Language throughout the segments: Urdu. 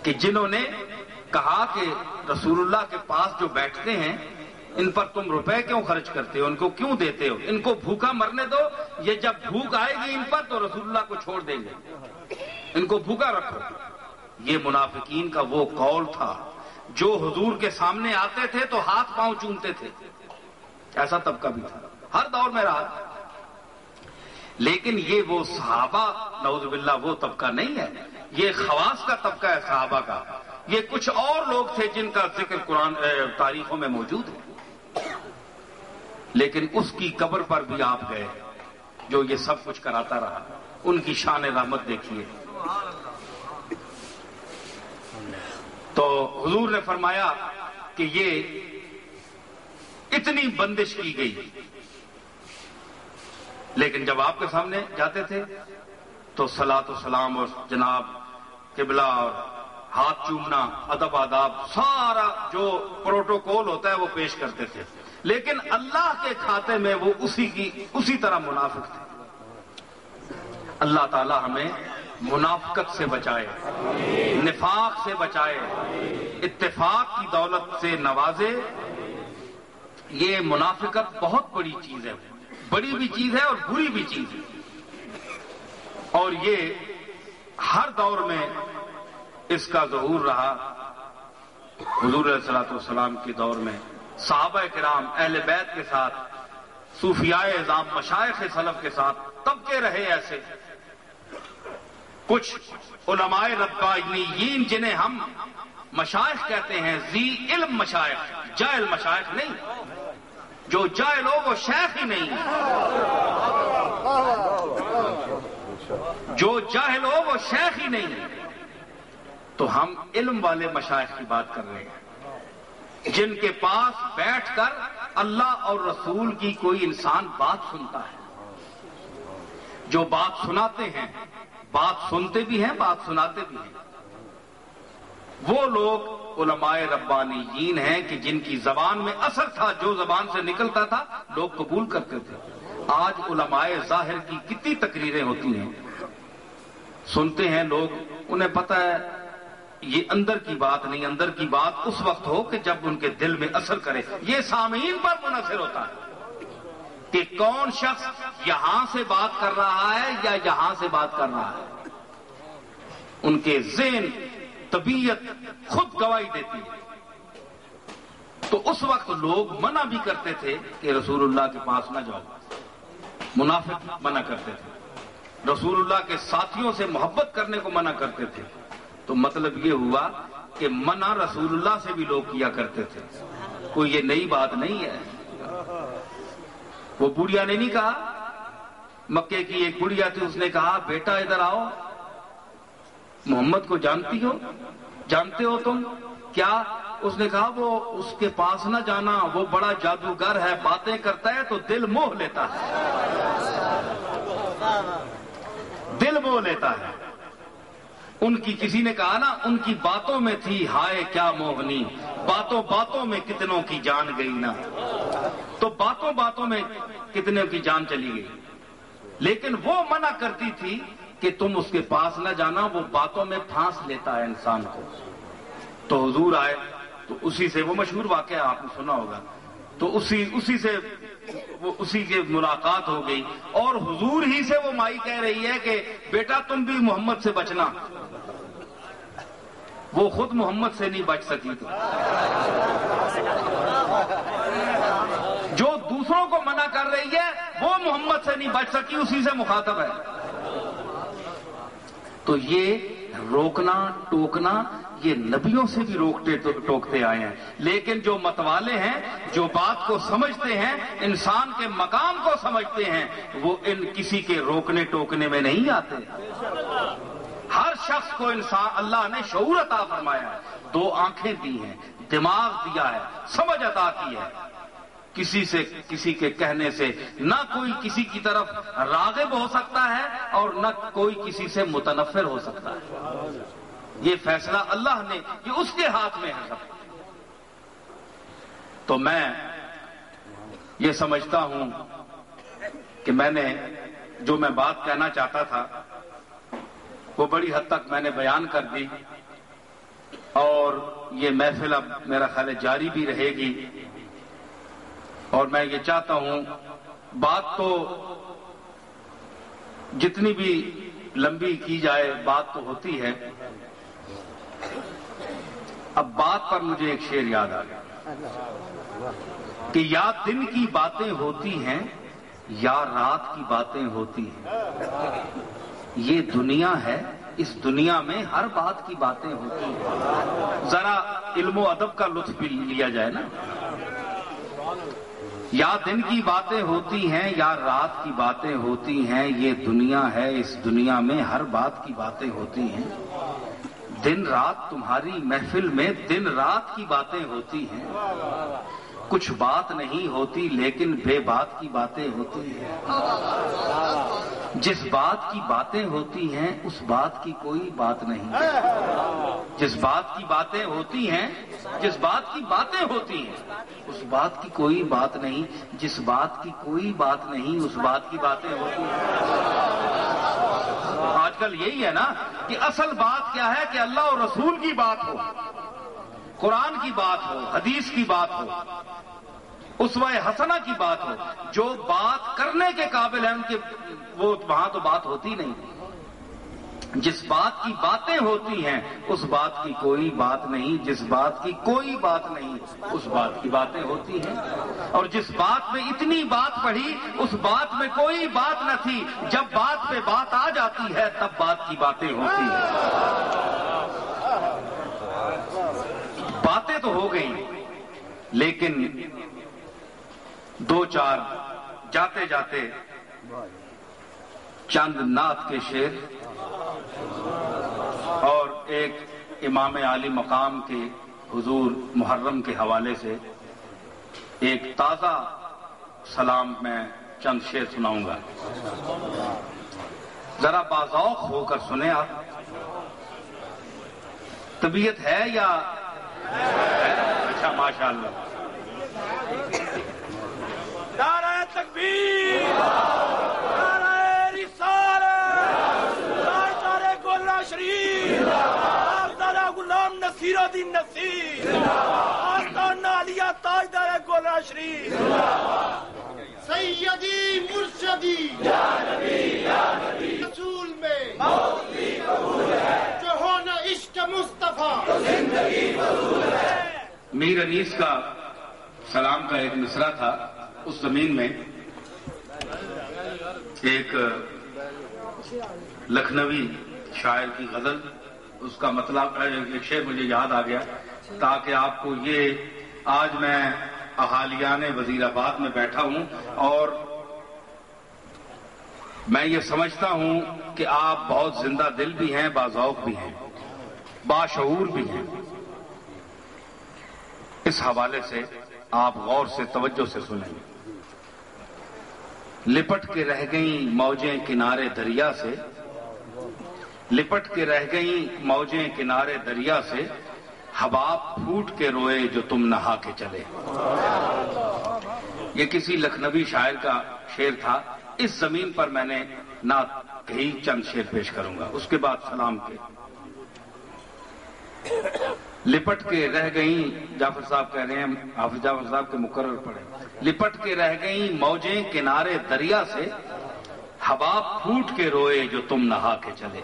کہ جنہوں نے کہا کہ رسول اللہ کے پاس جو بیٹھتے ہیں ان پر تم روپے کیوں خرچ کرتے ہو، ان کو کیوں دیتے ہو، ان کو بھوکا مرنے دو، یہ جب بھوک آئے گی ان پر تو رسول اللہ کو چھوڑ دیں گے، ان کو بھوکا رکھو۔ یہ منافقین کا وہ قول تھا جو حضور کے سامنے آتے تھے تو ہاتھ پاؤں چومتے تھے، ایسا طبقہ بھی تھا، ہر دور میں رہا۔ لیکن یہ وہ صحابہ نعوذ باللہ وہ طبقہ نہیں ہے، یہ خواص کا طبقہ ہے صحابہ کا، یہ کچھ اور لوگ تھے جن کا ذکر قرآن تاریخوں میں موجود ہے۔ لیکن اس کی قبر پر بھی آپ گئے جو یہ سب کچھ کراتا رہا، ان کی شان رحمت دیکھیے۔ تو حضور نے فرمایا کہ یہ اتنی بندش کی گئی، لیکن جب آپ کے سامنے جاتے تھے تو صلاۃ و سلام اور جناب قبلہ اور ہاتھ چومنا، ادب آداب، سارا جو پروٹوکول ہوتا ہے وہ پیش کرتے تھے، لیکن اللہ کے کھاتے میں وہ اسی طرح منافق تھے۔ اللہ تعالی ہمیں منافقت سے بچائے، نفاق سے بچائے، اتفاق کی دولت سے نوازے۔ یہ منافقت بہت بڑی چیز ہے، بڑی بھی چیز ہے اور بری بھی چیز ہے، اور یہ ہر دور میں اس کا ظہور رہا۔ حضور علیہ الصلوۃ والسلام کے دور میں صحابہ کرام اہل بیت کے ساتھ، صوفیاء اعظام مشائخ سلف کے ساتھ طبقے رہے ایسے۔ کچھ علماء ربانیین جنہیں ہم مشائخ کہتے ہیں، ذی علم مشائخ، جاہل مشائخ نہیں، جو جاہل ہو وہ شیخ ہی نہیں، جو جاہل ہو وہ شیخ ہی نہیں۔ تو ہم علم والے مشائخ کی بات کر رہے ہیں، جن کے پاس بیٹھ کر اللہ اور رسول کی کوئی انسان بات سنتا ہے، جو بات سناتے ہیں، بات سنتے بھی ہیں، بات سناتے بھی ہیں۔ وہ لوگ علماء ربانیین ہیں کہ جن کی زبان میں اثر تھا، جو زبان سے نکلتا تھا لوگ قبول کرتے تھے۔ آج علماء ظاہر کی کتنی تقریریں ہوتی ہیں، سنتے ہیں لوگ، انہیں پتہ ہے یہ اندر کی بات نہیں، اندر کی بات اس وقت ہو کہ جب ان کے دل میں اثر کرے۔ یہ سامعین پر منحصر ہوتا ہے کہ کون شخص یہاں سے بات کر رہا ہے یا یہاں سے بات کر رہا ہے۔ ان کے ذہن، طبیعت خود گواہی دیتی ہے۔ تو اس وقت لوگ منع بھی کرتے تھے کہ رسول اللہ کے پاس نہ جاؤ، منافق منع کرتے تھے، رسول اللہ کے ساتھیوں سے محبت کرنے کو منع کرتے تھے۔ تو مطلب یہ ہوا کہ منع رسول اللہ سے بھی لوگ کیا کرتے تھے، کوئی یہ نئی بات نہیں ہے۔ وہ بڑھیا نے نہیں کہا، مکے کی ایک بڑھیا تھی، اس نے کہا بیٹا ادھر آؤ، محمد کو جانتی ہو، جانتے ہو تم کیا؟ اس نے کہا وہ اس کے پاس نہ جانا، وہ بڑا جادوگر ہے، باتیں کرتا ہے تو دل موہ لیتا ہے، دل موہ لیتا ہے۔ ان کی کسی نے کہا نا، ان کی باتوں میں تھی ہائے کیا موہنی، باتوں باتوں میں کتنوں کی جان گئی نا۔ تو باتوں باتوں میں کتنوں کی جان چلی گئی، لیکن وہ منع کرتی تھی کہ تم اس کے پاس نہ جانا، وہ باتوں میں پھانس لیتا ہے انسان کو۔ تو حضور آئے تو اسی سے، وہ مشہور واقعہ آپ نے سنا ہوگا، تو اسی کے ملاقات ہو گئی، اور حضور ہی سے وہ مائی کہہ رہی ہے کہ بیٹا تم بھی محمد سے بچنا۔ وہ خود محمد سے نہیں بچ سکی تھی، جو دوسروں کو منع کر رہی ہے وہ محمد سے نہیں بچ سکی، اسی سے مخاطب ہے۔ تو یہ روکنا ٹوکنا یہ نبیوں سے بھی روکتے ٹوکتے آئے ہیں، لیکن جو متوالے ہیں، جو بات کو سمجھتے ہیں، انسان کے مقام کو سمجھتے ہیں، وہ ان کسی کے روکنے ٹوکنے میں نہیں آتے۔ ہر شخص کو انسان اللہ نے شعور عطا فرمایا ہے، دو آنکھیں دی ہیں، دماغ دیا ہے، سمجھ عطا کی ہے۔ کسی کے کہنے سے نہ کوئی کسی کی طرف راغب ہو سکتا ہے اور نہ کوئی کسی سے متنفر ہو سکتا ہے۔ یہ فیصلہ اللہ نے، یہ اس کے ہاتھ میں ہے سب۔ تو میں یہ سمجھتا ہوں کہ میں نے جو میں بات کہنا چاہتا تھا وہ بڑی حد تک میں نے بیان کر دی۔ اور یہ محفل اب میرا خیال ہے جاری بھی رہے گی، اور میں یہ چاہتا ہوں بات تو جتنی بھی لمبی کی جائے بات تو ہوتی ہے، اب بات پر مجھے ایک شعر یاد آ گیا کہ یا دن کی باتیں ہوتی ہیں یا رات کی باتیں ہوتی ہیں، یہ دنیا ہے، اس دنیا میں ہر بات کی باتیں ہوتی ہیں۔ ذرا علم و ادب کا لطف بھی لیا جائے نا۔ یا دن کی باتیں ہوتی ہیں یا رات کی باتیں ہوتی ہیں، یہ دنیا ہے، اس دنیا میں ہر بات کی باتیں ہوتی ہیں۔ دن رات تمہاری محفل میں دن رات کی باتیں ہوتی ہیں، کچھ بات نہیں ہوتی لیکن بے بات کی باتیں ہوتی ہیں۔ جس بات کی باتیں ہوتی ہیں اس بات کی کوئی بات نہیں، جس بات کی باتیں ہوتی ہیں، جس بات کی باتیں ہوتی ہیں اس بات کی کوئی بات نہیں، جس بات کی کوئی بات نہیں اس بات کی باتیں ہوتی ہیں۔ آج کل یہی ہے نا کہ اصل بات کیا ہے کہ اللہ اور رسول کی بات ہو، قرآن کی بات ہو، حدیث کی بات ہو، اسوہ حسنہ کی بات ہو، جو بات کرنے کے قابل ہیں ان کے وہ وہاں تو بات ہوتی نہیں۔ جس بات کی باتیں ہوتی ہیں اس بات کی کوئی بات نہیں، جس بات کی کوئی بات نہیں اس بات کی باتیں ہوتی ہیں۔ اور جس بات میں اتنی بات پڑھی اس بات میں کوئی بات نہ تھی، جب بات پہ بات آ جاتی ہے تب بات کی باتیں ہوتی ہیں۔ باتیں تو ہو گئیں لیکن دو چار جاتے جاتے چند نعت کے شعر اور ایک امام عالی مقام کے حضور محرم کے حوالے سے ایک تازہ سلام میں چند شعر سناؤں گا، ذرا باذوق ہو کر سنیں آپ۔ طبیعت ہے یا اچھا ماشاء اللہ۔ نعرہ تکبیر، نعرہ رسالت، تاجدار گولڑا شریف، آفتادہ غلام نصیر الدین نصیر، آستانہ علیہ تاجدار گولڑا شریف، سیدی مرشدی یا نبی یا نبی، رسول میں موت بھی قبول ہے، جو ہونا عشق مصطفیٰ تو زندگی فضول ہے۔ میر انیس کا سلام کا ایک مصرع تھا، اس زمین میں ایک لکھنوی شاعر کی غزل، اس کا مطلب ایک شعر مجھے یاد آ گیا تاکہ آپ کو یہ آج میں احالیان وزیر آباد میں بیٹھا ہوں اور میں یہ سمجھتا ہوں کہ آپ بہت زندہ دل بھی ہیں، باذوق بھی ہیں، باشعور بھی ہیں۔ اس حوالے سے آپ غور سے توجہ سے سنیں۔ لپٹ کے رہ گئیں موجیں کنارے دریا سے، لپٹ کے رہ گئیں موجیں کنارے دریا سے، حباب پھوٹ کے روئے جو تم نہا کے چلے۔ یہ کسی لکھنوی شاعر کا شعر تھا۔ اس زمین پر میں نے نعت کہی چند شعر پیش کروں گا، اس کے بعد سلام کے۔ لپٹ کے رہ گئیں، جعفر صاحب کہہ رہے ہیں، حافظ جعفر صاحب کے مقرر پڑھے، لپٹ کے رہ گئیں موجیں کنارے دریا سے، حباب پھوٹ کے روئے جو تم نہا کے چلے۔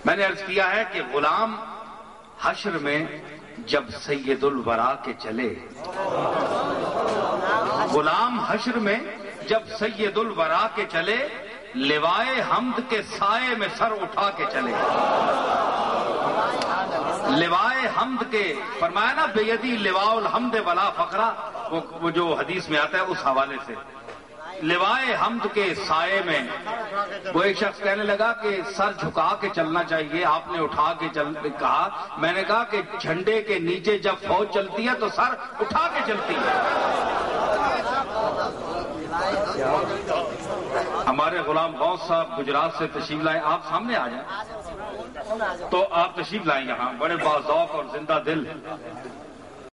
میں نے عرض کیا ہے کہ غلام حشر میں جب سید الورا کے چلے، غلام حشر میں جب سید الورا کے چلے، لوائے حمد کے سائے میں سر اٹھا کے چلے۔ لوائے حمد کے فرمایا نا بیدی لواء الحمد ولا فقرا، وہ جو حدیث میں آتا ہے اس حوالے سے، لوائے حمد کے سائے میں۔ وہ ایک شخص کہنے لگا کہ سر جھکا کے چلنا چاہیے، آپ نے اٹھا کے کہا۔ میں نے کہا کہ جھنڈے کے نیچے جب فوج چلتی ہے تو سر اٹھا کے چلتی ہے۔ ہمارے غلام غوث صاحب گجرات سے تشریف لائے، آپ سامنے آ جائیں تو آپ تشریف لائیں یہاں، بڑے باذوق اور زندہ دل